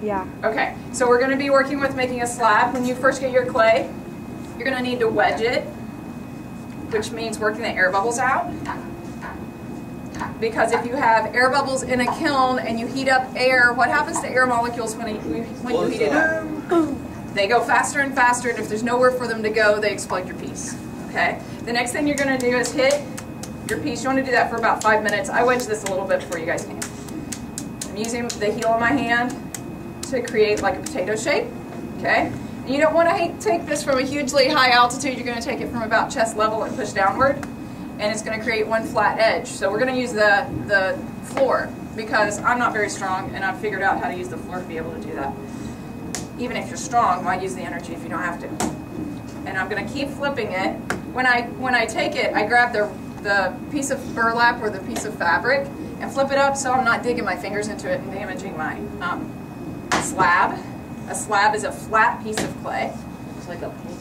Yeah. Okay, so we're going to be working with making a slab. When you first get your clay, you're going to need to wedge it, which means working the air bubbles out. Because if you have air bubbles in a kiln and you heat up air, what happens to air molecules when you heat it up? They go faster and faster, and if there's nowhere for them to go, they explode your piece. Okay? The next thing you're going to do is hit your piece. You want to do that for about 5 minutes. I wedge this a little bit before you guys can. I'm using the heel of my hand to create like a potato shape. Okay? And you don't want to take this from a hugely high altitude. You're going to take it from about chest level and push downward. And it's going to create one flat edge. So we're going to use the floor because I'm not very strong and I've figured out how to use the floor to be able to do that. Even if you're strong, why use the energy if you don't have to? And I'm going to keep flipping it. When I take it, I grab the piece of burlap or the piece of fabric and flip it up so I'm not digging my fingers into it and damaging my slab. A slab is a flat piece of clay. It's like a pancake.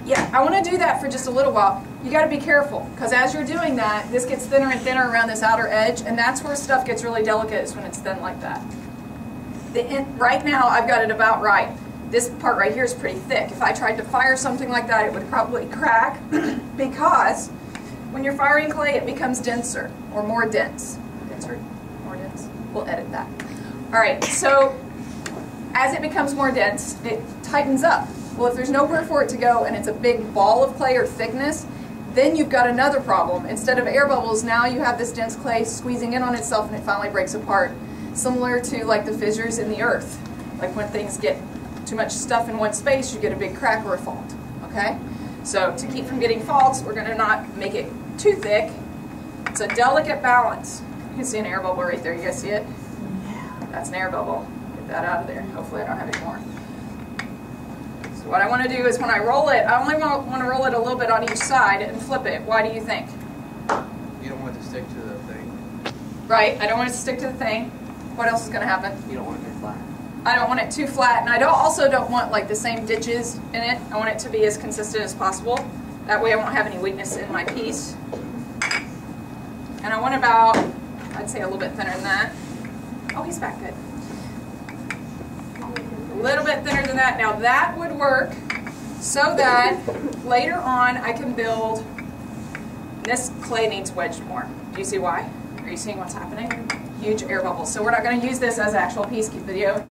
Yeah, I want to do that for just a little while. You got to be careful because as you're doing that, this gets thinner and thinner around this outer edge, and that's where stuff gets really delicate is when it's thin like that. Right now, I've got it about right. This part right here is pretty thick. If I tried to fire something like that, it would probably crack because when you're firing clay, it becomes denser or more dense. Denser? More dense? We'll edit that. All right, so as it becomes more dense, it tightens up. Well, if there's nowhere for it to go and it's a big ball of clay or thickness, then you've got another problem. Instead of air bubbles, now you have this dense clay squeezing in on itself and it finally breaks apart. Similar to like the fissures in the earth. Like when things get too much stuff in one space, you get a big crack or a fault. Okay? So to keep from getting faults, we're going to not make it too thick. It's a delicate balance. You can see an air bubble right there. You guys see it? Yeah. That's an air bubble. Get that out of there. Hopefully I don't have any more. So what I want to do is when I roll it, I only want to roll it a little bit on each side and flip it. Why do you think? You don't want it to stick to the thing. Right. I don't want it to stick to the thing. What else is going to happen? You don't want it to be flat. I don't want it too flat, and I also don't want like the same ditches in it. I want it to be as consistent as possible. That way I won't have any weakness in my piece. And I want about, I'd say a little bit thinner than that. Oh, he's back good. A little bit thinner than that. Now that would work so that later on I can build, this clay needs wedged more. Do you see why? Are you seeing what's happening? Huge air bubbles. So we're not going to use this as actual piece video.